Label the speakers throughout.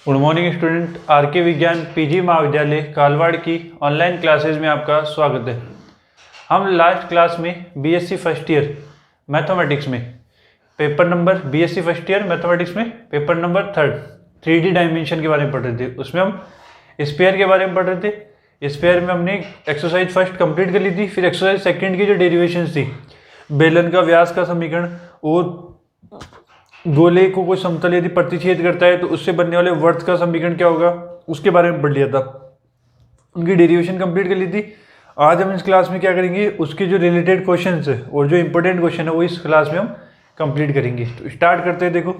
Speaker 1: Good morning student. Are के विज्ञान PG महाविद्यालय कालवाड़ की ऑनलाइन क्लासेज में आपका स्वागत है। हम लास्ट क्लास में बीएससी फर्स्ट ईयर मैथमेटिक्स में paper number BSc first year mathematics में पेपर नंबर 3 3D डायमेंशन के बारे में पढ़ रहे थे। उसमें हम स्पेयर के बारे में पढ़ रहे थे। स्पेयर में हमने एक्सरसाइज फर्स्ट कंप्लीट कर ली थी। फिर एक्सरसाइज सेकेंड की जो डेरिवेशन थी, बेलन का व्यास का समीकरण और गोले को कोई समतल यदि प्रतिच्छेद करता है तो उससे बनने वाले वर्त का समीकरण क्या होगा, उसके बारे में पढ़ लिया था। उनकी डेरिवेशन कंप्लीट कर ली थी। आज हम इस क्लास में क्या करेंगे, उसके जो रिलेटेड क्वेश्चन है और जो इंपॉर्टेंट क्वेश्चन है वो इस क्लास में हम कंप्लीट करेंगे। तो स्टार्ट करते हैं। देखो,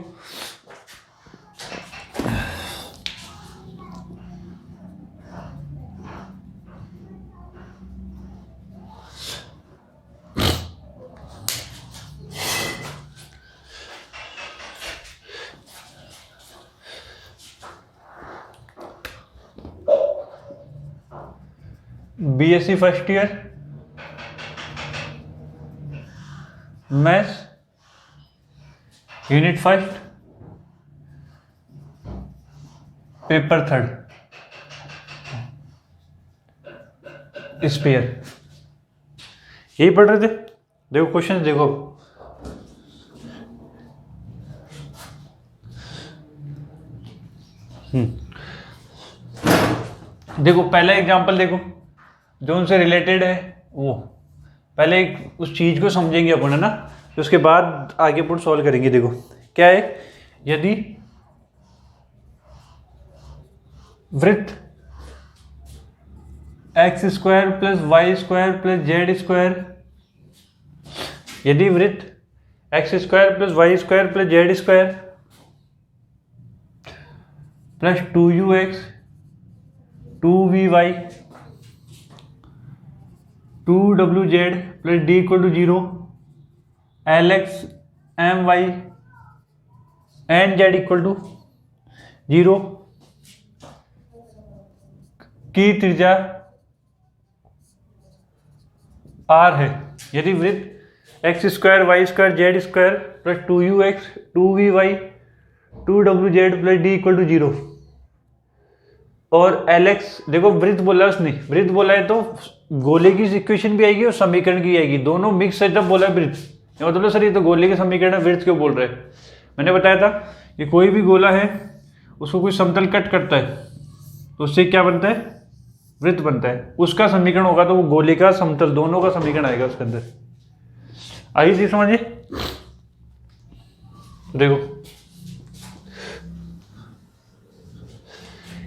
Speaker 1: BSc first year maths unit first paper 3 sphere, यही पढ़ रहे थे। देखो क्वेश्चन देखो, देखो पहला एग्जांपल देखो जो उनसे रिलेटेड है। वो पहले उस चीज को समझेंगे अपन, है ना, तो उसके बाद आगे पुट सॉल्व करेंगे। देखो क्या है, यदि वृत्त X square plus Y square plus Z square, यदि वृत्त X square plus Y square plus Z square plus 2ux 2vy 2wz plus d equal to 0, lx my nz equal to 0 की त्रिज्या r है। यदि वृत्त X square Y square Z square plus 2ux 2vy 2wz plus d equal to 0 और Lx, देखो वृत्त बोला उसने, वृत्त बोला है तो गोले की इक्वेशन भी आएगी और समीकरण की आएगी, दोनों मिक्स सेटअप बोला है वृत्त। मतलब सर ये तो गोले के समीकरण है, वृत्त क्यों बोल रहे हैं। मैंने बताया था कि कोई भी गोला है उसको कोई समतल कट करता है तो उससे क्या बनता है, वृत्त बनता है। उसका समीकरण होगा तो वो गोले का समतल, दोनों का समीकरण आएगा उसके अंदर। आई थी समझिए। देखो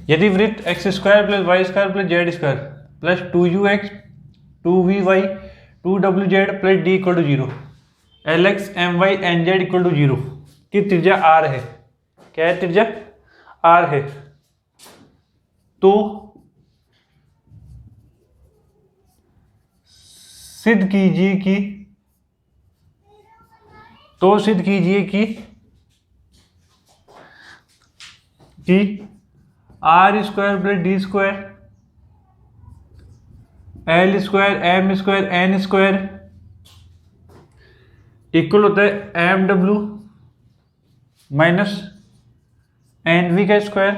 Speaker 1: यदि वृत्त X square plus Y square plus Z square plus 2ux 2vy 2wz plus d equal to 0, lx my nz equal to 0 की त्रिज्या r है। क्या है, त्रिज्या r है। तो सिद्ध कीजिए कि R square plus D square L square M square N square equal होता है M W minus N V का square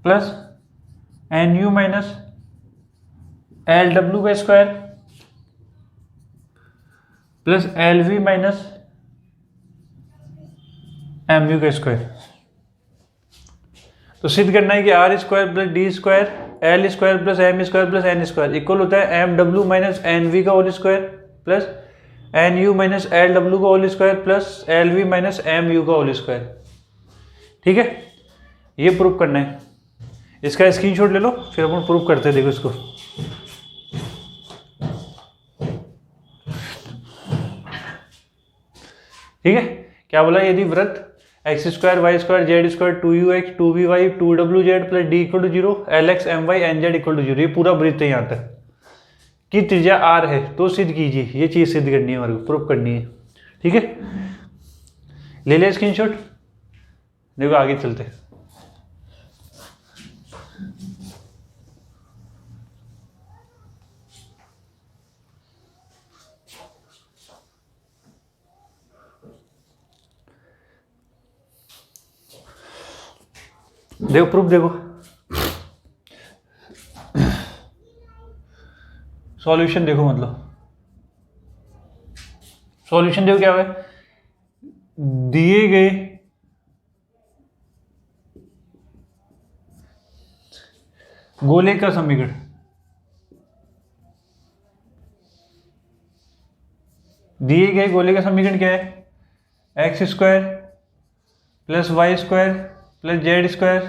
Speaker 1: plus N U minus L W का square plus L V minus M U का square. तो सिद्ध करना है कि R square plus D square L square plus M square plus N square equal होता है M W minus N V का whole square plus N U minus L W का whole square plus L V minus M U का whole square. ठीक है, ये proof करना है। इसका स्क्रीनशॉट ले लो, फिर अपन प्रूफ करते हैं। देखो इसको, ठीक है। क्या बोला, यदि वृत्त X square Y square Z square 2ux 2vy 2wz plus d equal to 0, lx my nz equal to 0, ये पूरा वृत्त है यहाँ तक, की त्रिज्या r है तो सिद्ध कीजिए। ये चीज सिद्ध करनी है, हमारे को प्रूफ करनी है। ठीक है, ले ले स्क्रीनशॉट। देखो आगे चलते हैं। देखो प्रूफ देखो, सॉल्यूशन देखो, मतलब सॉल्यूशन देखो क्या है, दिए गए गोले का समीकरण, दिए गए गोले का समीकरण क्या है, X square plus Y square plus Z square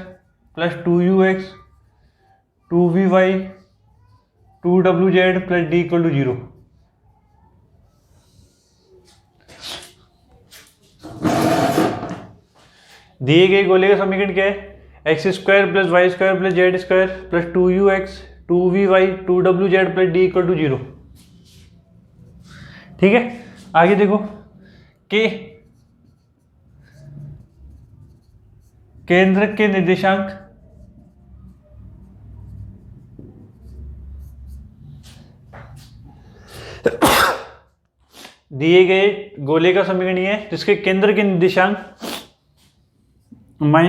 Speaker 1: plus 2ux 2vy 2wz plus D equal to 0। दिए गए गोले का समीकरण क्या है, X square plus Y square plus Z square plus 2ux 2vy 2wz plus D equal to 0। ठीक है, आगे देखो कि केंद्र के निर्देशांक दिए गए गोले का समीकरण ये है जिसके केंद्र के निर्देशांक -u -v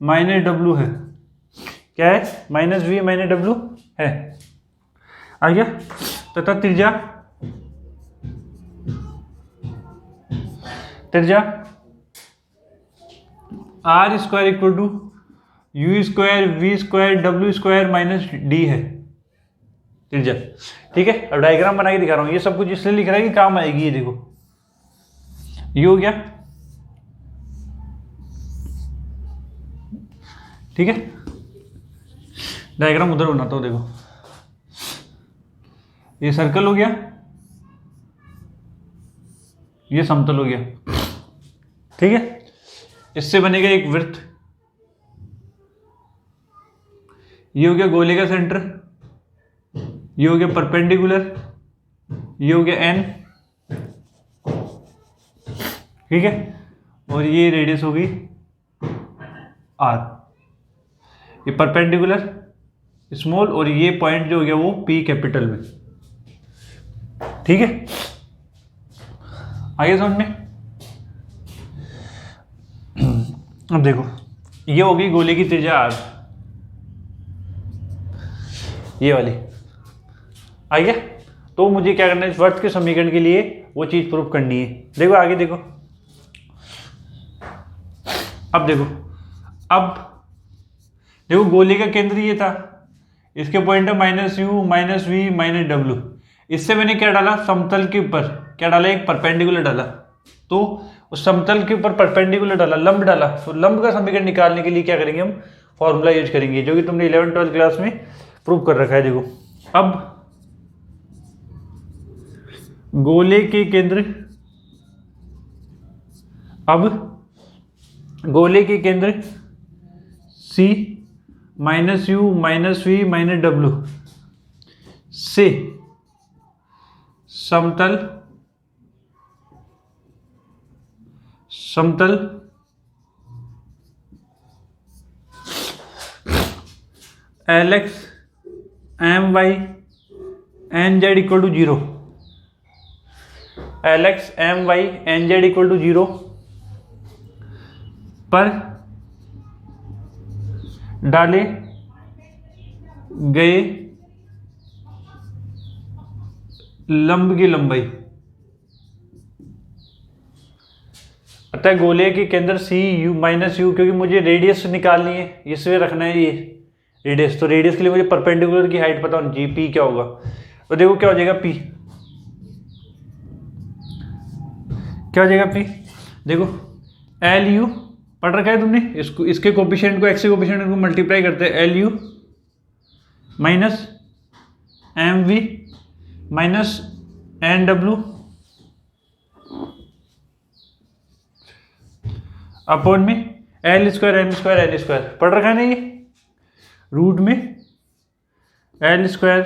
Speaker 1: -w है। क्या है, -v -w है। आ गया, तथा त्रिज्या r square equal to u square v square w square minus D है त्रिज्या। ठीक है, अब डायग्राम बना के दिखा रहा हूँ, ये सब कुछ इसलिए लिख रहा है कि काम आएगी। ये देखो, ये हो गया। ठीक है, डायग्राम उधर बनाता हूँ। देखो, ये सर्कल हो गया, ये समतल हो गया। ठीक है, इससे बनेगा एक वृत्त। ये हो गया गोले का सेंटर, ये हो गया परपेंडिकुलर, ये हो गया एन। ठीक है, और ये रेडियस होगी आर। ये परपेंडिकुलर स्मॉल और ये पॉइंट जो हो गया वो पी कैपिटल में। ठीक है, आइए समझ में। अब देखो, ये होगी गोले की त्रिज्या आर, ये वाली। आइए, तो मुझे क्या करना है, इस वर्त के समीकरण के लिए वो चीज प्रूफ करनी है। देखो आगे देखो, अब देखो गोले का केंद्र ये था, इसके पॉइंट है -u -v -w। इससे मैंने क्या डाला, समतल के ऊपर क्या डाला, एक परपेंडिकुलर डाला। तो उस समतल के ऊपर परपेंडिकुलर डाला, लंब डाला। तो लंब का समीकरण निकालने के लिए क्या करेंगे, हम फॉर्मूला यूज करेंगे, जो कि तुमने 11th-12th क्लास में प्रूव कर रखा है। देखो, अब गोले के केंद्र C -u -v -w से समतल LX my nz equal to 0, LX my nz equal to 0 पर डाले गए लंब की लंबाई। अतः गोले के केंद्र C u -u, क्योंकि मुझे रेडियस निकालनी है, इसमें रखना है ये रेडियस। तो रेडियस के लिए मुझे परपेंडिकुलर की हाइट पता होनी चाहिए, P क्या होगा। तो देखो क्या हो जाएगा, P क्या हो जाएगा, P देखो LU पढ़ रखा है तुमने, इसको इसके कोफिशिएंट को x के कोफिशिएंट को मल्टीप्लाई करते हैं, LU minus MV minus NW upon में L square M square N square. पढ़ रखा है ना, ये रूट में L square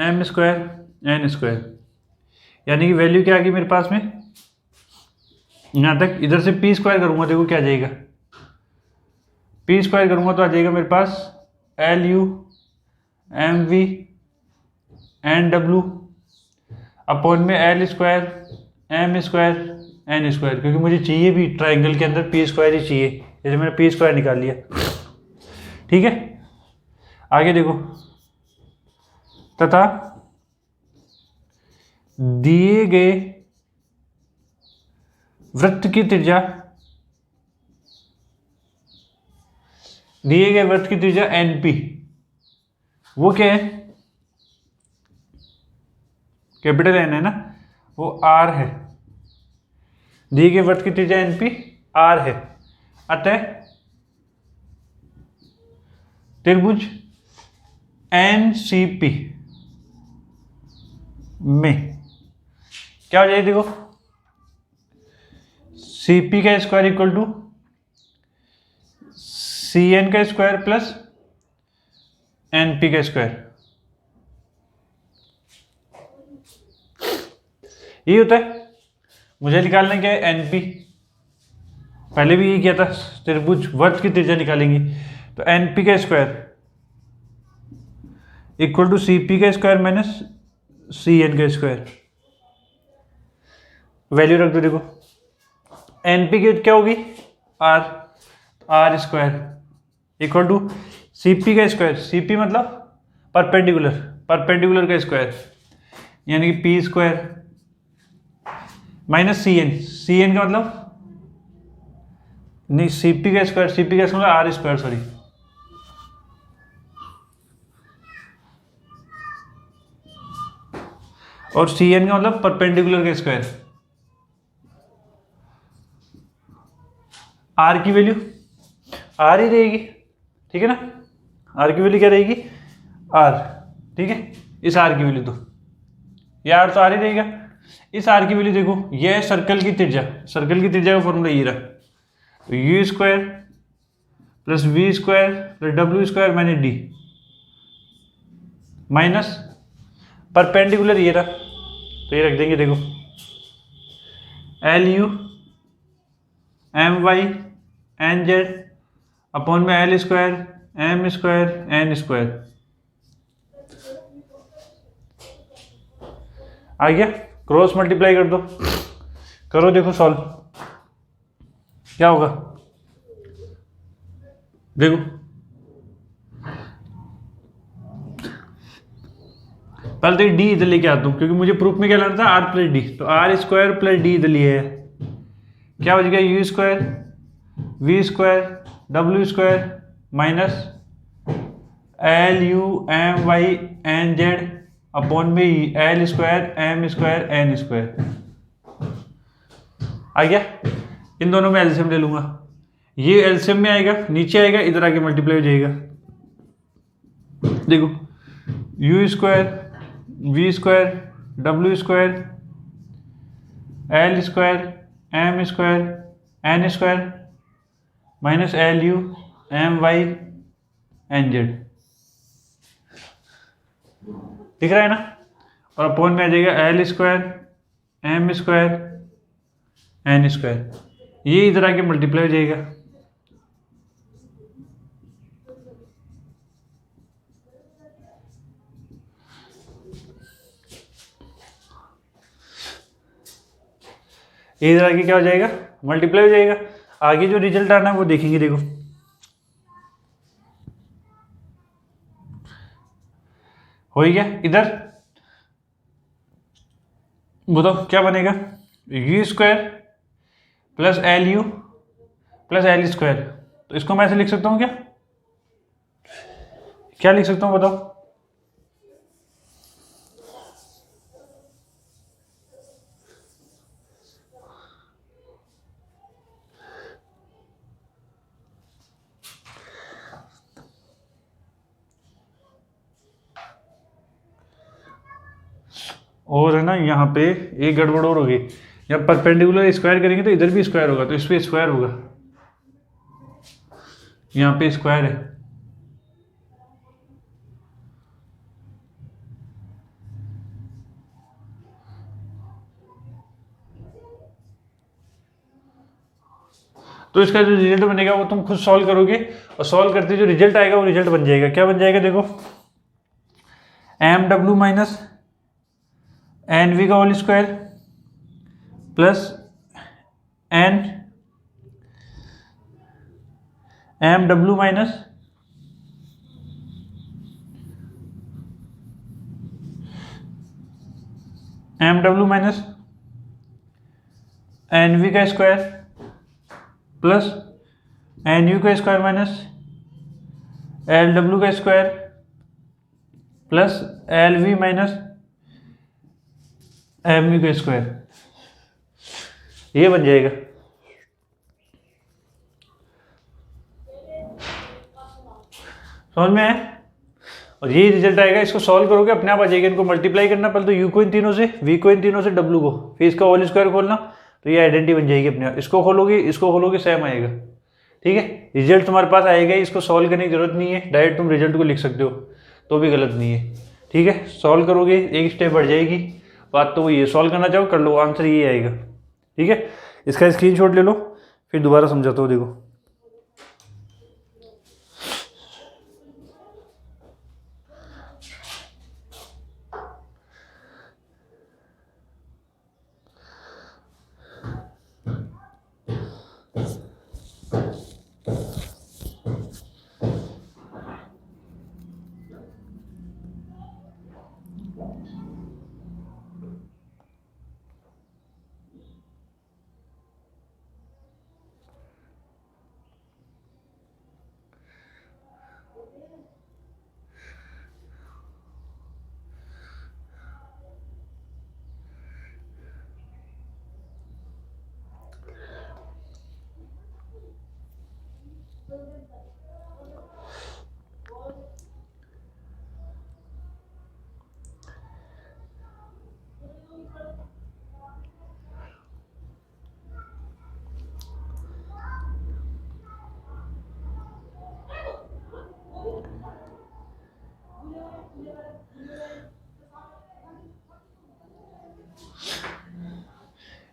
Speaker 1: M square N square, यानी कि वैल्यू क्या आ गई मेरे पास में, यहाँ तक। इधर से P स्क्वायर करूँगा, देखो क्या आ जाएगा, P स्क्वायर करूँगा तो आ जाएगा मेरे पास LU MV NW अपॉन में L square M square N square, क्योंकि मुझे चाहिए भी ट्राइंगल के अंदर पी स्क्वायर ही चाहिए, जैसे मैंने पी स्क्वायर निकाल लिया। ठीक है, आगे देखो, तथा दिए गए वृत्त की त्रिज्या, दिए गए वृत्त की त्रिज्या एनपी, वो क्या है, कैपिटल एन है ना, वो आर है। दिए गए वृत्त की त्रिज्या एनपी आर है, अतः त्रिभुज एनसीपी में क्या हो जाएगी, देखो सीपी का square equal to C N का स्क्वायर प्लस एनपी का स्क्वायर, यही होता है। मुझे निकालना क्या है, एनपी, पहले भी यही किया था, त्रिभुज वर्त की त्रिज्या निकालेंगे, तो एनपी का स्क्वायर इक्वल टू सीपी का स्क्वायर माइनस सी एन का स्क्वायर, वैल्यू रख दो। देखो एनपी की क्या होगी, R, R square equal to CP का स्क्वायर, सीपी मतलब परपेंडिकुलर, परपेंडिकुलर का स्क्वायर यानी कि P square minus C N, C N का मतलब नहीं, सीपी का स्क्वायर, सीपी का मतलब आर स्क्वायर, सॉरी, और सी एन का मतलब परपेंडिकुलर का स्क्वायर। आर की वैल्यू आर ही रहेगी, ठीक है ना, आर की वैल्यू क्या रहेगी, आर, ठीक है, इस आर की वैल्यू, तो ये आर तो आर ही रहेगा। इस आर की वैल्यू देखो, ये है सर्कल की त्रिज्या, सर्कल की त्रिज्या का फॉर्मूला ये रहा, तो U square plus V square plus W square minus D minus perpendicular ये रहा, तो ये रख देंगे, देखो L U M Y N Z upon में L square M square N square, आ गया, क्रॉस मल्टीप्लाई कर दो, करो, देखो सॉल्व क्या होगा, देखो पहले तो डी इधर लेके आता हूँ, क्योंकि मुझे प्रूफ में क्या लाना था, आर प्लस डी, तो आर स्क्वायर प्लस डी इधर लिए है, क्या बच गया, U square V square W square minus L U M Y N Z upon में L square M square N square, आ गया। इन दोनों में एलसीएम ले लूंगा, ये एलसीएम में आएगा, नीचे आएगा, इधर आके मल्टीप्लाई हो जाएगा, देखो U square V square W square L square M square N square minus L U M Y N Z, दिख रहा है ना, और अपॉन में आ जाएगा L square M square N square, ये इधर आके मल्टीप्लाई हो जाएगा, इधर आके क्या हो जाएगा, मल्टीप्लाई हो जाएगा। आगे जो रिजल्ट आना है वो देखेंगे, देखो हो गया, इधर बताओ क्या बनेगा, you square plus L U plus L square, तो इसको मैं ऐसे लिख सकता हूँ, क्या क्या लिख सकता हूँ बताओ, और है ना, यहाँ पे एक गड़बड़ और होगी, जब परपेंडिकुलर स्क्वायर करेंगे तो इधर भी स्क्वायर होगा, तो इस पे स्क्वायर होगा, यहाँ पे स्क्वायर है, तो इसका जो रिजल्ट बनेगा वो तुम खुद सॉल्व करोगे, और सॉल्व करते जो रिजल्ट आएगा वो रिजल्ट बन जाएगा, क्या बन जाएगा, देखो M W minus N V का whole square plus N M W minus N V का स्क्वायर प्लस एन यू का स्क्वायर माइनस एल डब्ल्यू का square plus L V minus M U का स्क्वायर, ये बन जाएगा। समझ में आया? और ये रिजल्ट आएगा, इसको सॉल्व करोगे अपने आप आ जाएगा। इनको मल्टीप्लाई करना, पहले तो यू को इन तीनों से, वी को इन तीनों से, डब्ल्यू को, फिर इसका होल स्क्वायर खोलना, तो ये आइडेंटिटी बन जाएगी अपने आप। इसको खोलोगे सेम आएगा। ठीक है, रिजल्ट तुम्हारे पास आएगा, इसको सॉल्व करने की जरूरत नहीं है, डायरेक्ट तुम रिजल्ट को लिख सकते हो, तो भी गलत नहीं है। ठीक है, सॉल्व करोगे एक स्टेप बढ़ जाएगी। बात तो वही है, सॉल्व करना चाहो कर लो, आंसर ये आएगा। ठीक है, इसका स्क्रीनशॉट ले लो, फिर दोबारा समझाता हूँ। देखो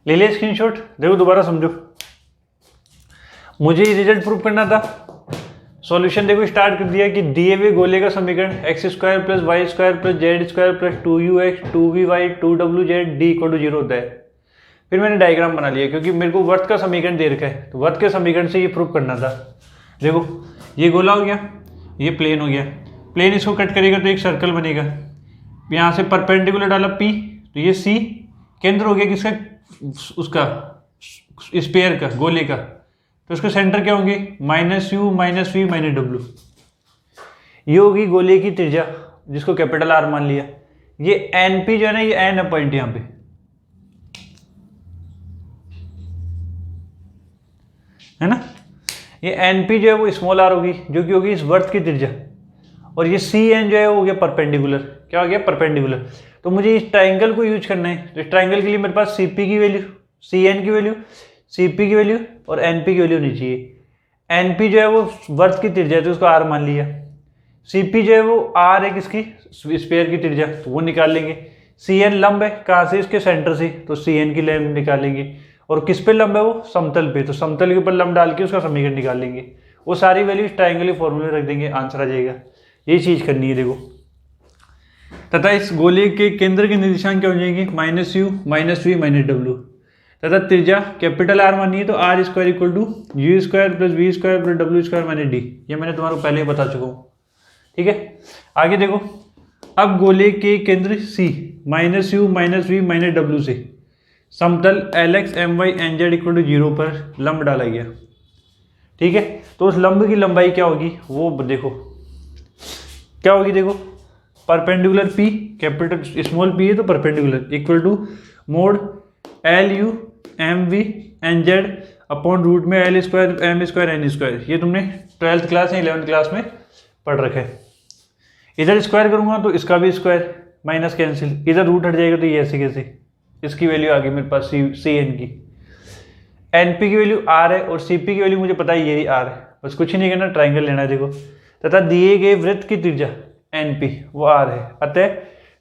Speaker 1: ले लिया स्क्रीनशॉट, देखो दोबारा समझो। मुझे ये रिजल्ट प्रूव करना था, सॉल्यूशन देखो स्टार्ट कर दिया कि दिए हुए गोले का समीकरण X square plus Y square plus Z square plus 2ux 2vy 2wz d = 0 होता है। फिर मैंने डायग्राम बना लिया, क्योंकि मेरे को वर्त का समीकरण दे रखा है, तो वर्त के समीकरण से ये प्रूव करना था। देखो ये गोला हो गया, ये प्लेन हो गया, प्लेन इसको कट करेगा तो एक सर्कल बनेगा, यहाँ से परपेंडिकुलर डाला P, तो ये C केंद्र हो गया किसका, उसका स्पेयर का, गोले का, तो इसका सेंटर क्या होंगे, -u -v -w। ये होगी गोले की त्रिज्या, जिसको कैपिटल R मान लिया। ये NP जो है ना, ये N है पॉइंट यहाँ पे, है ना। ये NP जो है वो स्मॉल r होगी, जो कि होगी इस वर्त की त्रिज्या, और ये CN जो है वो हो गया परपेंडिकुलर। क्या हो गया, परपेंडिकुलर। तो मुझे इस ट्राइंगल को यूज करना है, तो इस ट्राइंगल के लिए मेरे पास CP की वैल्यू, CN की वैल्यू, CP की वैल्यू और NP की वैल्यू होनी चाहिए। NP जो है वो वर्त की त्रिज्या है, तो उसको R मान लिया। CP जो है वो R है किसकी, स्फीयर की त्रिज्या, तो वो निकाल लेंगे। CN लंब है, कहाँ से, इसके सेंटर से, तो CN की लंब निकालेंगे। और किस पे लंब है वो, समतल पे, तो समतल के ऊपर लंब डाल के उसका समीकरण निकाल लेंगे। वो सारी वैल्यू ट्राइंगल के फॉर्मूले रख देंगे, आंसर आ जाएगा। यही चीज करनी है देखो। तथा इस गोले के केंद्र के निर्देशांक क्या हो जाएंगे, -u -v -w। तथा त्रिज्या कैपिटल R मानिए, तो R² = u² + v² + w² - d। ये मैंने तुम्हारे को पहले ही बता चुका हूँ। ठीक है, आगे देखो। अब गोले के केंद्र C -u -v -w से समतल LX MY NZ = 0 पर लंब डाला गया। ठीक है, तो उस लंब की लंबाई क्या होगी वो देखो, क्या होगी देखो, perpendicular P, capital small p है तो perpendicular, equal to mod LU MV NZ upon root में L² M² N²। ये तुमने 12th क्लास या 11th क्लास में पढ़ रखा है। इधर स्क्वायर करूंगा तो इसका भी स्क्वायर, माइनस कैंसिल, इधर रूट हट जाएगा तो ये ऐसे कैसे, इसकी वैल्यू आ गई मेरे पास CN की। NP की वैल्यू R है और CP की वैल्यू मुझे पता है ये R है, बस कुछ ही नहीं करना, ट्राइंगल लेना है देखो। तथा दिए गए वृत्त की त्रिज्या NP वो R है, अतः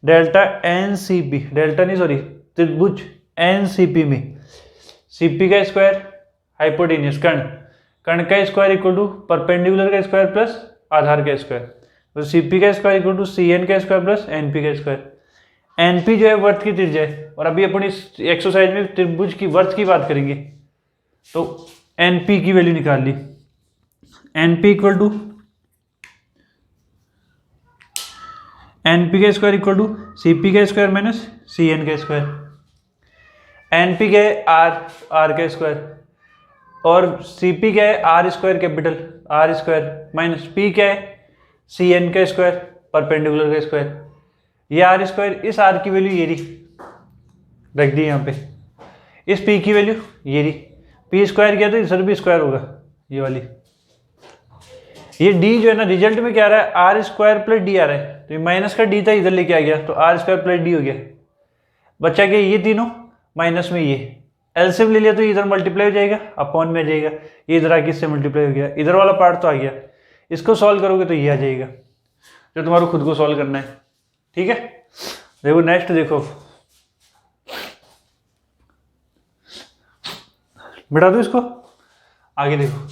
Speaker 1: डेल्टा NCP, डेल्टा नहीं सॉरी त्रिभुज NCP में CP का स्क्वायर हाइपोटेन्यूस कर्ण का स्क्वायर इक्वल टू परपेंडिकुलर का स्क्वायर प्लस आधार का स्क्वायर, तो CP का स्क्वायर इक्वल टू CN का स्क्वायर प्लस NP का स्क्वायर। NP जो है वर्त की त्रिज्या है, और अभी अपन इस एक्सरसाइज में त्रिभुज की वर्त की बात करेंगे। तो एन पी की वैल्यू निकाल ली, N P equal to N P का square equal to C P का स्क्वायर माइनस सी एन का स्क्वायर। एन पी क्या है आर का स्क्वायर और सी पी क्या है R square capital R square minus P क्या है सी एन का स्क्वायर परपेंडिकुलर का स्क्वायर। ये आर स्क्वायर, इस आर की वैल्यू ये रही, रख दी यहाँ पे, इस पी की वैल्यू ये रही, पी स्क्वायर किया तो इधर भी स्क्वायर होगा ये वाली। ये डी जो है ना रिजल्ट में क्या आ रहा है आर स्क्वायर प्लस डी आ रहा है, तो ये माइनस का डी था इधर लेके आ गया तो आर स्क्वायर प्लस डी हो गया। बच्चा क्या ये तीनों माइनस में ये एलसीएम ले लिया तो इधर मल्टीप्लाई हो जाएगा अपॉन में आ जाएगा, ये इधर आके इससे मल्टीप्लाई हो गया, इधर वाला पार्ट तो आ गया। इसको सॉल्व करोगे तो ये आ जाएगा जो तुम्हारा खुद को सॉल्व करना है। ठीक है, देखो नेक्स्ट देखो, बिठा दो इसको आगे देखो।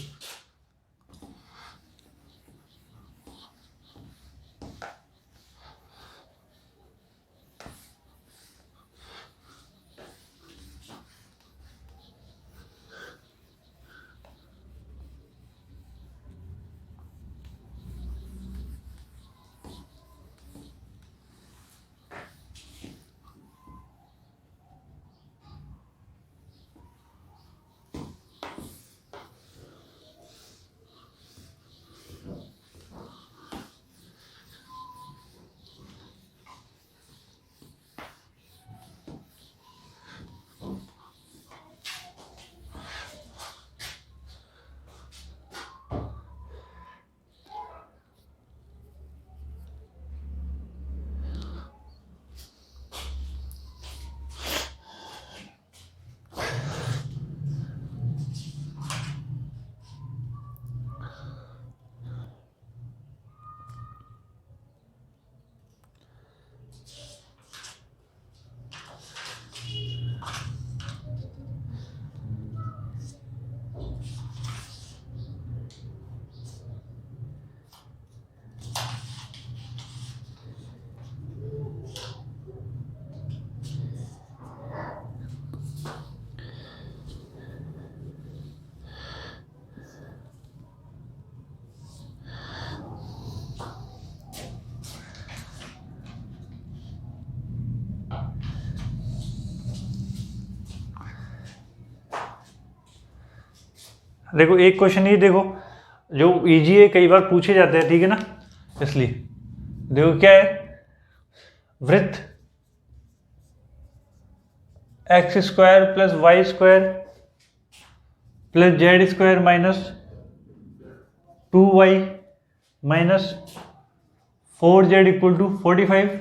Speaker 1: देखो एक क्वेश्चन ये देखो जो इजी है, कई बार पूछे जाते हैं, ठीक है ना, इसलिए देखो क्या है, वृत्त X square plus Y square plus Z square minus 2y minus 4z equal to 45,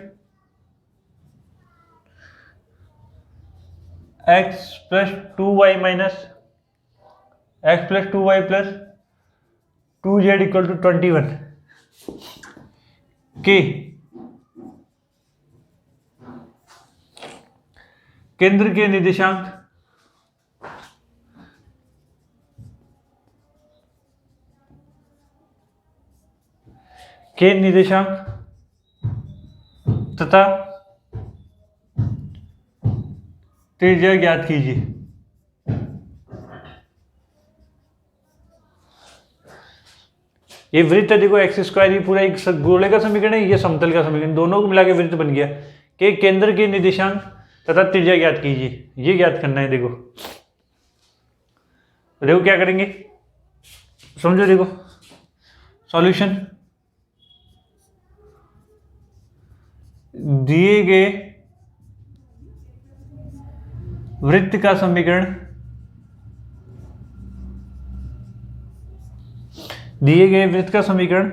Speaker 1: X plus 2y minus X plus 2y plus 2z equal to 21 के केंद्र के निर्देशांक तथा त्रिज्या ज्ञात कीजिए। ये वृत्त है, देखो एक्स स्क्वायर, ये पूरा एक गोले का समीकरण है, ये समतल का समीकरण, दोनों को मिला के वृत्त बन गया कि केंद्र के निर्देशांक तथा त्रिज्या ज्ञात कीजिए, ये ज्ञात करना है। देखो देखो क्या करेंगे, समझो, देखो सॉल्यूशन, दिए गए वृत्त का समीकरण, दिए गए वृत्त का समीकरण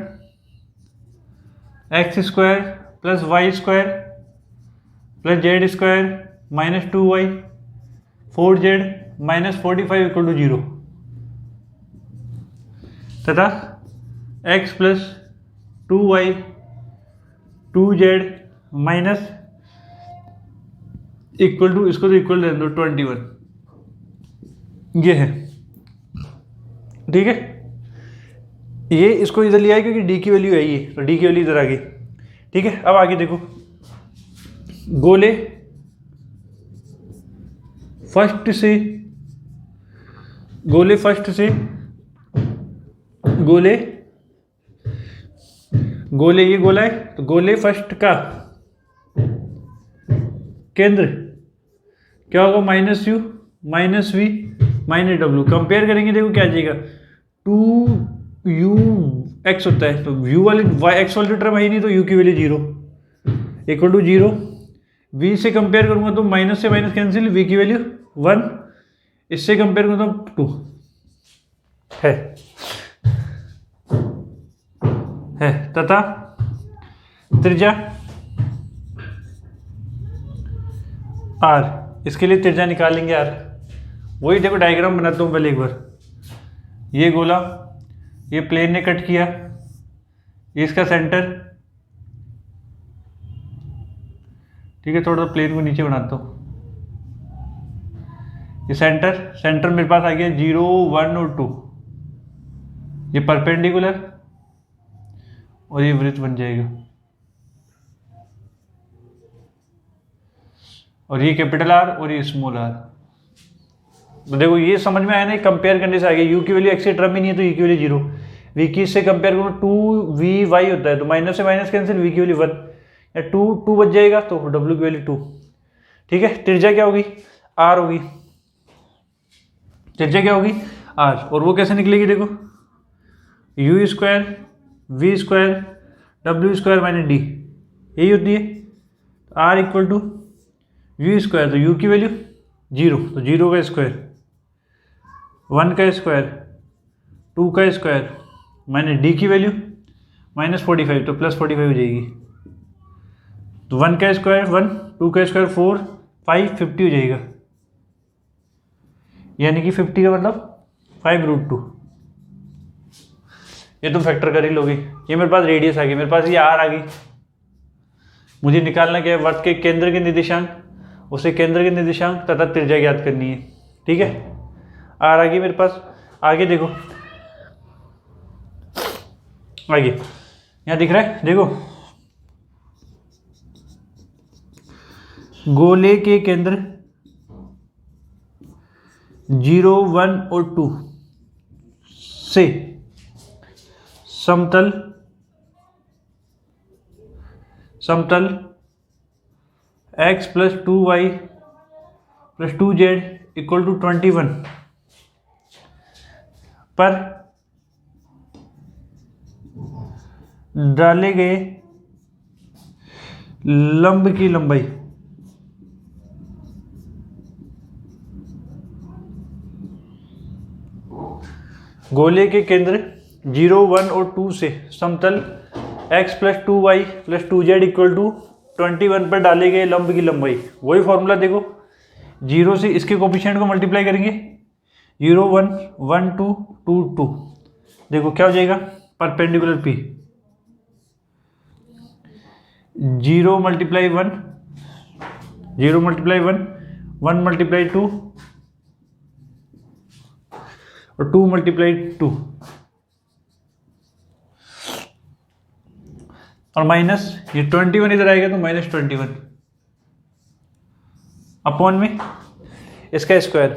Speaker 1: X square plus Y square plus Z square minus 2y 4z minus 45 equal to 0 तथा x plus 2y 2z minus equal to, इसको तो इक्वल दे दो 21, ये है। ठीक है, ये इसको इधर लिया है क्योंकि डी की वैल्यू है ये, तो डी की वैल्यू इधर आ गई। ठीक है, अब आगे देखो, गोले फर्स्ट से गोले फर्स्ट से गोले गोले ये गोला है तो गोले फर्स्ट का केंद्र क्या होगा, minus U minus V minus W. Compare करेंगे देखो क्या आ जाएगा, 2u(x) होता है तो u वाली x वाली टर्म है ही नहीं तो u की वैल्यू 0 इक्वल टू 0। v से कंपेयर करूंगा तो माइनस से माइनस कैंसिल, v की वैल्यू 1। इससे कंपेयर करूंगा तो 2 है तथा त्रिज्या r, इसके लिए त्रिज्या निकालेंगे r। वही देखो डायग्राम बनाता हूँ पहले एक बार। ये गोला, ये प्लेन ने कट किया, ये इसका सेंटर, ठीक है। थोड़ा प्लेन को नीचे बनाता हूँ। ये सेंटर मेरे पास आ गया 0 1 और 2। ये परपेंडिकुलर और ये वृत्त बन जाएगा और ये कैपिटल R और ये स्मॉल r। तो देखो ये समझ में आया ना, कंपेयर करने से आ गया। u की वैल्यू x से टर्म ही नहीं है तो u की वैल्यू 0। v की इससे कंपेयर करूँ 2vy होता है तो माइनस से माइनस कैंसिल, v की वैल्यू 1 या 2 बच जाएगा तो w की वैल्यू 2। ठीक है, त्रिज्या क्या होगी, r होगी। त्रिज्या क्या होगी, r। और वो कैसे निकलेगी देखो, u square v square w square minus d, यही होती है। r equal to u square तो u की वैल्यू 0 तो 0 का स्क्वायर, 1 का स्क्वायर, 2 का स्क्वायर माइनस d की वैल्यू -45 तो +45 हो जाएगी। तो 1 का स्क्वायर 1, 2 का स्क्वायर 4, 5 50 हो जाएगा। यानी कि 50 का मतलब 5√2। ये तुम फैक्टर कर ही लोगे। ये मेरे पास रेडियस आ गई, मेरे पास ये r आ गई। मुझे निकालना क्या है, वृत्त के केंद्र के निर्देशांक, उसे केंद्र के निर्देशांक तथा त्रिज्या ज्ञात करनी है। ठीक है, r आ गई मेरे पास। आगे देखो, आगे यहाँ दिख रहा है देखो, गोले के केंद्र 0 1 और 2 से समतल x + 2y + 2z equal to 21 पर डाले गए लंब की लंबाई गोले के केंद्र 0 1 और 2 से समतल x + 2y + 2z equal to 21 पर डाले गए लंब की लंबाई। वही फॉर्मूला देखो, 0 से इसके कोफिशिएंट को मल्टीप्लाई करेंगे, 0 1 1 2 2 2। देखो क्या हो जाएगा, परपेंडिकुलर p 0 × 1 0 × 1 1 × 2 और 2 × 2 और माइनस ये 21 इधर आएगा तो -21 अपॉन में इसका स्क्वायर,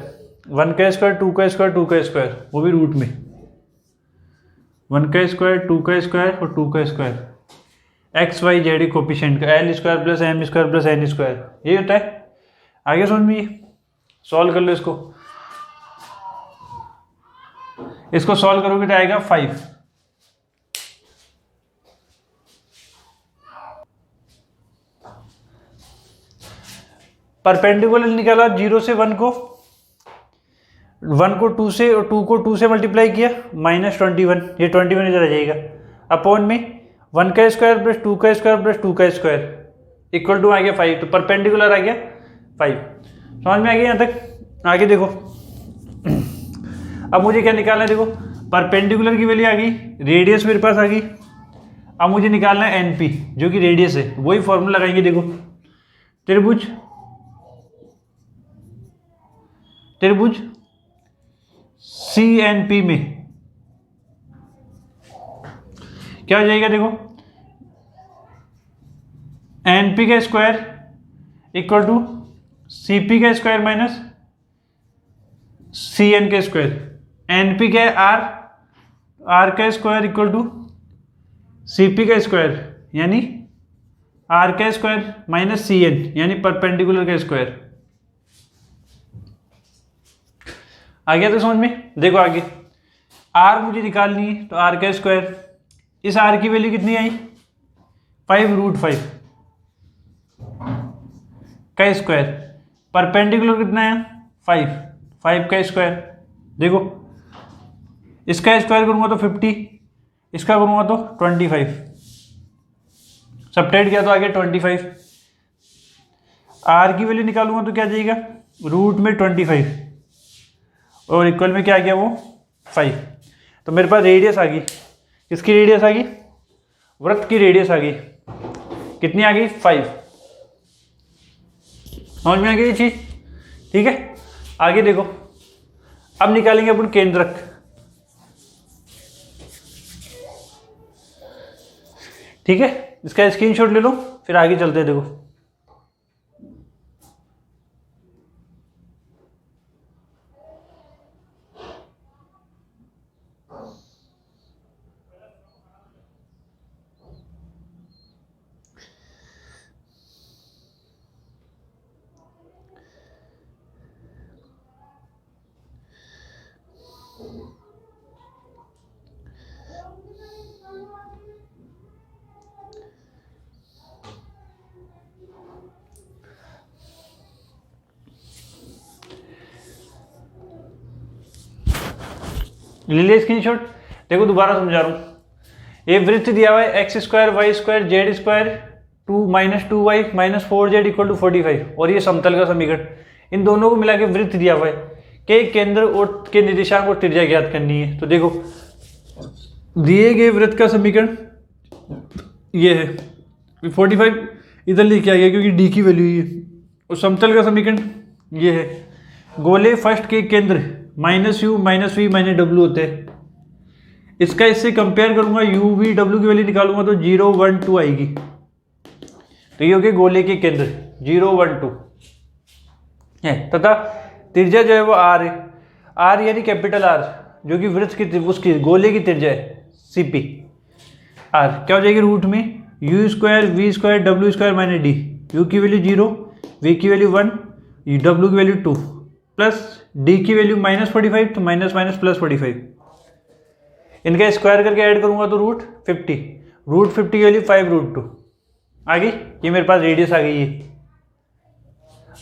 Speaker 1: 1 का स्क्वायर 2 का स्क्वायर 2 का स्क्वायर, वो भी रूट में 1 का स्क्वायर 2 का स्क्वायर और 2 का square, X Y Z coefficient का l² + m² + n², यही होता है। आगे समझ में, सॉल्व कर लो इसको सॉल्व करोगे तो आएगा 5। परपेंडिकुलर निकाला 0 से 1 को, 1 को 2 से और 2 को 2 से मल्टीप्लाई किया, -21, ये 21 इधर आ जाएगा अपॉन में 1 का स्क्वायर + 2 का स्क्वायर + 2 का स्क्वायर इक्वल टू आ गया 5। तो परपेंडिकुलर आ गया 5। समझ में आ गया यहाँ तक। आगे देखो, अब मुझे क्या निकालना है, देखो परपेंडिकुलर की वैल्यू आ गई, रेडियस मेरे पास आ गई। अब मुझे निकालना है एनपी जो कि रेडियस है। वही फॉर्मूला लगाएंगे, देखो त्रिभुज CNP में क्या हो जाएगा, देखो NP का स्क्वायर इक्वल टू CP का स्क्वायर माइनस CN का स्क्वायर। एन पी क्या है आर, आर का square equal to C P का स्क्वायर यानी आर का स्क्वायर माइनस सी एन यानी परपेंडिकुलर का स्क्वायर। आ गया तो समझ में। देखो आगे आर मुझे निकालनी है तो आर का स्क्वायर, इस आर की वैल्यू कितनी आई 5√5 का स्क्वायर, परपेंडिकुलर कितना है 5, 5 का स्क्वायर। देखो इसका स्क्वायर करूंगा तो 50, इसका करूंगा तो 25, सब्ट्रैक्ट किया तो आ गया 25। आर की वैल्यू निकालूंगा तो क्या जाएगा रूट में 25 और इक्वल में क्या आ गया वो 5। तो मेरे पास रेडियस आ गई, किसकी रेडियस आ गई, वृत्त की रेडियस आ गई, कितनी आ गई 5। समझ में आ गई ये चीज, ठीक है। आगे देखो अब निकालेंगे अपन केंद्रक। ठीक है, इसका स्क्रीनशॉट ले लो फिर आगे चलते हैं। देखो ले लिया स्क्रीनशॉट। देखो दोबारा समझा रहा हूँ, ये वृत्त दिया हुआ है x square Y square Z square 2 - 2y - 4z = 45 और ये समतल का समीकरण, इन दोनों को मिला के वृत्त दिया हुआ है कि केंद्र और के निर्देशांक और त्रिज्या ज्ञात करनी है। तो देखो दिए गए वृत्त का समीकरण ये है, 45 इधर लेके आ गया क्योंकि डी की वैल्यू ये, और समतल का समीकरण ये है। गोले फर्स्ट के केंद्र -u - v - w होते हैं। इसका इससे कंपेयर करूंगा u v w की वैल्यू निकालूंगा तो 0 1 2 आएगी। तो ये हो गए गोले के केंद्र 0 1 2 है, तथा त्रिज्या जो है वो r है, r यानी कैपिटल R जो कि वृत्त की उसकी गोले की त्रिज्या है cp। r क्या हो जाएगी रूट में u square v square w square - d, u की वैल्यू 0, v की वैल्यू 1, w की वैल्यू 2 प्लस d की वैल्यू -45 तो माइनस माइनस प्लस 45। इनका स्क्वायर करके ऐड करूंगा तो √50, √50 की वैल्यू 5√2 आ गई। ये मेरे पास रेडियस आ गई है।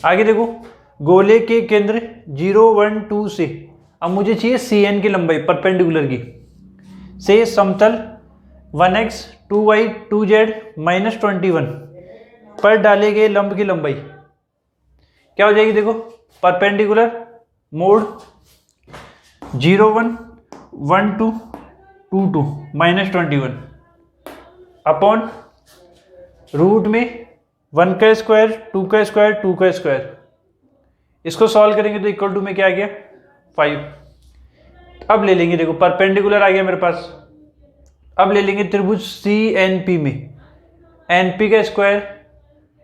Speaker 1: आगे देखो गोले के केंद्र 0 1 2 से अब मुझे चाहिए CN की लंबाई परपेंडिकुलर की, से समतल 1x 2y 2z -21 पर डाले गए लंब की लंबाई क्या हो जाएगी। देखो परपेंडिकुलर मोड 0 1 1 2 2 2 -21 अपॉन रूट में 1 का स्क्वायर 2 का स्क्वायर 2 का स्क्वायर। इसको सॉल्व करेंगे तो इक्वल टू में क्या आ गया 5। अब ले लेंगे, देखो परपेंडिकुलर आ गया मेरे पास। अब ले लेंगे त्रिभुज CNP में NP का स्क्वायर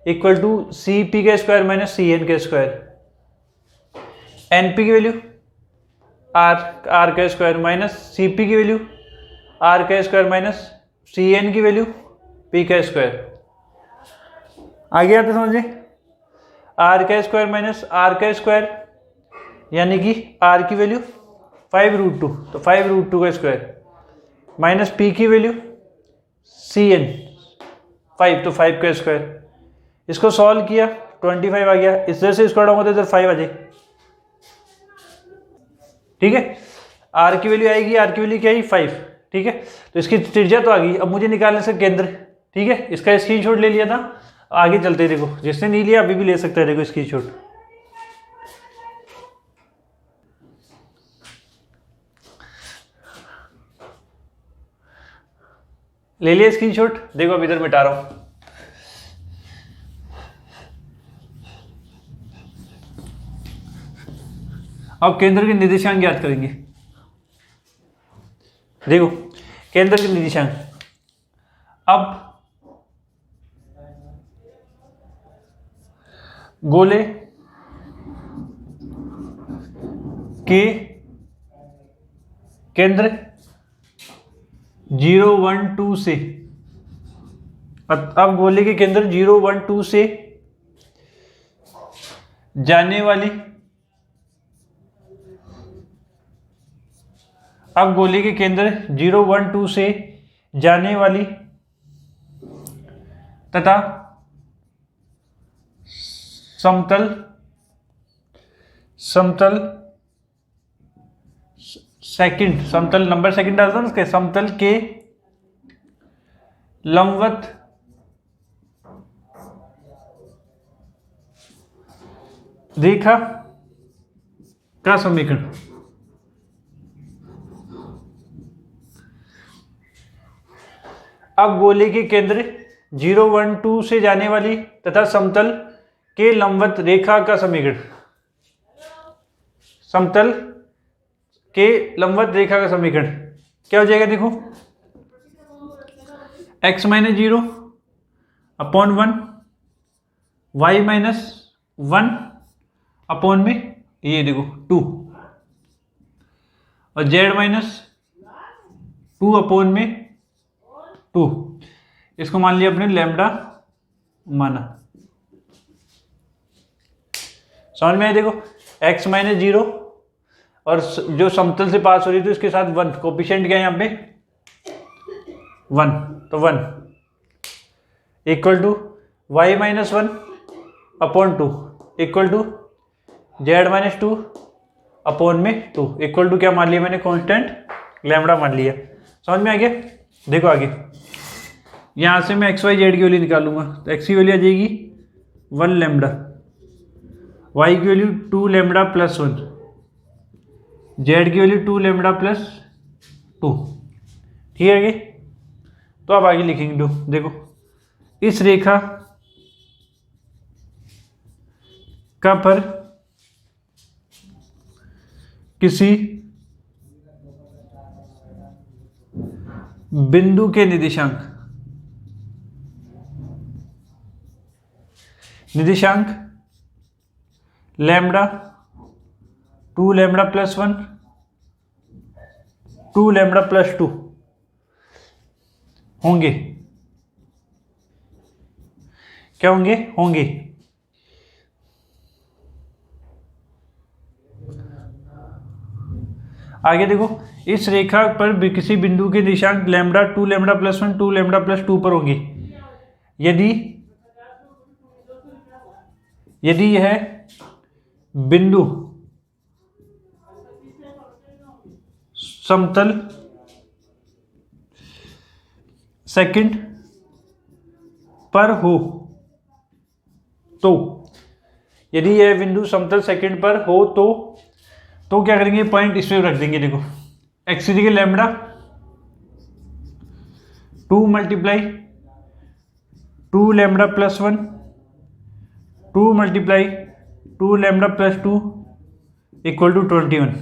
Speaker 1: इक्वल टू CP का स्क्वायर माइनस CN का स्क्वायर। NP की वैल्यू R का स्क्वायर माइनस CP की वैल्यू R का स्क्वायर माइनस CN की वैल्यू P का स्क्वायर। आ गया तो समझे, R का स्क्वायर माइनस R का स्क्वायर यानी कि R की वैल्यू 5√2 तो 5√2 का स्क्वायर माइनस P की वैल्यू CN 5 तो 5 का स्क्वायर। इसको सॉल्व किया 25 आ गया, इधर से स्क्वायर होगा तो इधर 5 आ जाए। ठीक है, R की वैल्यू आएगी, R की वैल्यू क्या है 5। ठीक है, तो इसकी त्रिज्या तो आ गई। अब मुझे निकालने इसका केंद्र। ठीक है, इसका स्क्रीनशॉट ले लिया था, आगे चलते देखो, जिसने नहीं लिया अभी भी ले सकता है। देखो स्क्रीनशॉट ले लिया स्क्रीनशॉट। देखो अब इधर मिटा रहा हूं। अब केंद्र के निर्देशांक ज्ञात करेंगे। देखो केंद्र के निर्देशांक, अब गोले के केंद्र 0, 1, 2 से, अब गोले के केंद्र 0, 1, 2 से जाने वाली, अब गोले के केंद्र 0, 1, 2 से जाने वाली तथा समतल सेकंड, समतल नंबर सेकंड डालता हूं उसके, समतल के लंबवत रेखा का समीकरण। अब गोले के केंद्र 0, 1, 2 से जाने वाली तथा समतल के लंबवत रेखा का समीकरण, समतल के लंबवत रेखा का समीकरण क्या हो जाएगा? देखो, x minus 0 upon 1, y minus 1 upon में ये देखो 2, और z माइनस 2 अपॉन में 2। इसको मान लिया अपने लैम्बडा माना। समझ में आया? देखो, x माइनस 0 और जो समतल से पास हो रही थी उसके साथ 1, कोफिशिएंट क्या है यहाँ पे? 1, तो 1 equal to y minus 1 upon 2 equal to z minus 2 upon में 2 इक्वल टू क्या मान लिया मैंने? कांस्टेंट लैम्बडा मान लिया। समझ में आ गया? देखो आगे, यहां से मैं x y z की वैल्यू निकालूंगा, तो x की वैल्यू आ जाएगी 1 लैम्बडा, y की वैल्यू 2 लैम्बडा प्लस 1, z की वैल्यू 2 लैम्बडा प्लस 2। ठीक है आगे? तो अब आगे लिखेंगे, दो देखो, इस रेखा का पर किसी बिंदु के निर्देशांक lambda 2 lambda plus 1, 2 lambda plus 2 होंगे। क्या होंगे? होंगे। आगे देखो, इस रेखा पर किसी बिंदु के निर्देशांक lambda 2 lambda plus 1, 2 lambda plus 2 पर होंगे यदि यह बिंदु समतल सेकंड पर हो तो, यदि यह बिंदु समतल सेकंड पर हो तो क्या करेंगे? पॉइंट इसमें रख देंगे। देखो, x की lambda 2 multiply 2 lambda plus 1, 2 multiply 2 lambda plus 2 equal to 21।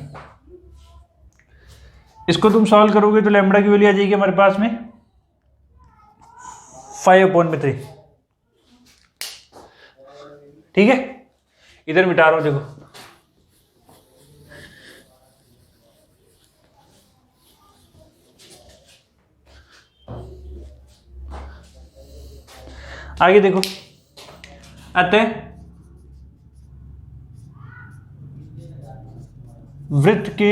Speaker 1: इसको तुम सॉल्व करोगे तो लैम्बडा की वैल्यू आ जाएगी हमारे पास में 5/3। ठीक है? इधर मिटा रहा हूं, देखो आगे देखो, अतः वृत्त के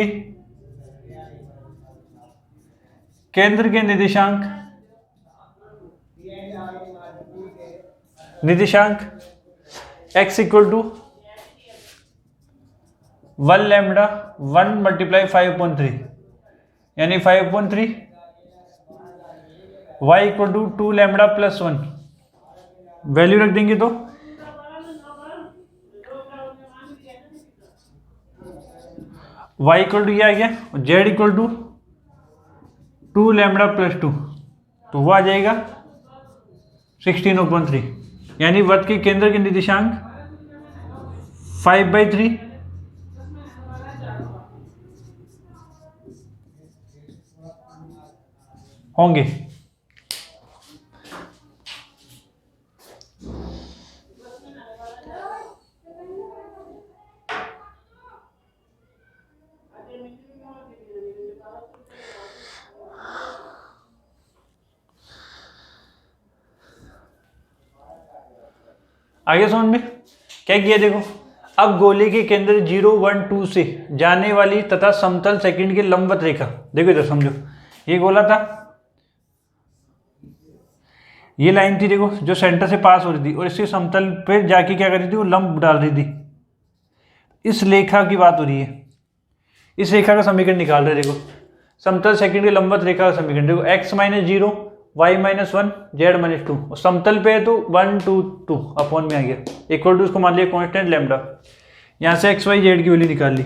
Speaker 1: केंद्र के निर्देशांक x equal to 1 lambda 1 multiply 5/3 यानी 5/3, y equal to 2 lambda plus 1, value रख देंगे तो y इक्वल टू ये आ गया, z equal to 2 lambda plus 2, तो वो आ जाएगा 16/3, यानी वृत्त के केंद्र के निर्देशांक 5/3 होंगे। आगे समझ में क्या किया देखो, अब गोले के केंद्र 0, 1, 2 से जाने वाली तथा समतल सेकंड की लंबवत रेखा, देखो इधर समझो, ये गोला था, ये लाइन थी देखो जो सेंटर से पास हो रही थी और इसके समतल पे जाके क्या कर रही थी, वो लंब डाल रही थी। इस रेखा की बात हो रही है, इस रेखा का समीकरण निकाल रहे देखो, समतल सेकंड की लंबवत रेखा का समीकरण देखो, x - 0, y - 1, z - 2, और समतल पे है तो 1, 2, 2 अपॉन में आ गया, इक्वल टू उसको मान लिया कांस्टेंट लैम्डा। यहाँ से x y z की वैल्यू निकाल ली।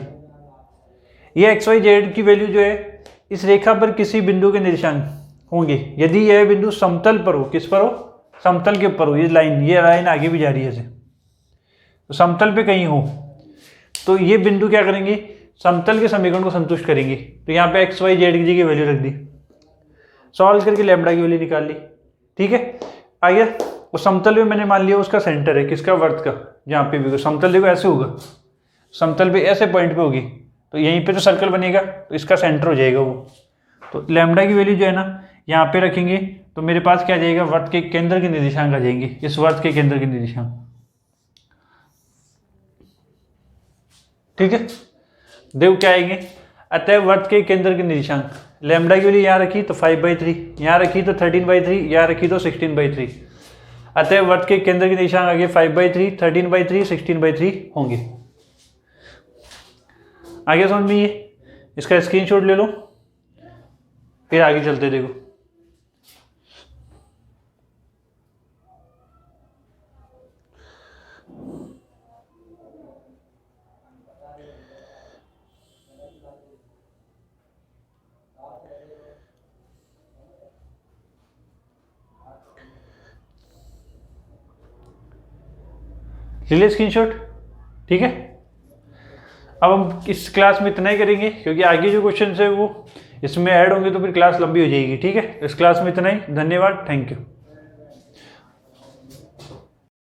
Speaker 1: ये x y z की वैल्यू जो है इस रेखा पर किसी बिंदु के निर्देशांक होंगे यदि यह बिंदु समतल पर हो, किस पर हो, समतल के ऊपर हो, ये लाइन आगे भी जा रही है ऐसे, तो समतल पे कहीं हो तो ये बिंदु क्या करेंगे, समतल के समीकरण को संतुष्ट करेंगे। तो यहाँ पे x y z की वैल्यू रख दी, सॉल्व करके लैम्डा की वैल्यू निकाल ली, ठीक है। आगे उस समतल पे मैंने मान लिया उसका सेंटर है, किसका, वर्त का, जहाँ पे भी समतल देखो ऐसे होगा, समतल पे ऐसे पॉइंट पे होगी तो यहीं पे तो सर्कल बनेगा, तो इसका सेंटर हो जाएगा वो। तो लैम्डा की वैल्यू जो है ना यहाँ पे रखेंगे तो मेरे पास क्या आ जाएगा, वर्त के केंद्र के निर्देशांक आ जाएंगे, इस वर्त के केंद्र के निर्देशांक, ठीक है। देखो क्या आएंगे, अतः वर्त के केंद्र के निर्देशांक, लैम्डा की वैल्यू यहाँ रखी तो 5/3, यहाँ रखी तो 13/3, यहाँ रखी तो 16/3, अतः वर्त के केंद्र के निर्देशांक आगे 5/3, 13/3, 16/3 होंगे। आगे समझ में, ये इसका स्क्रीनशॉट ले लो, फिर आगे चलते देखो। ले ले स्क्रीनशॉट, ठीक है। अब हम इस क्लास में इतना ही करेंगे क्योंकि आगे जो क्वेश्चन है वो इसमें ऐड होंगे तो फिर क्लास लंबी हो जाएगी, ठीक है। इस क्लास में इतना ही, धन्यवाद, थैंक यू।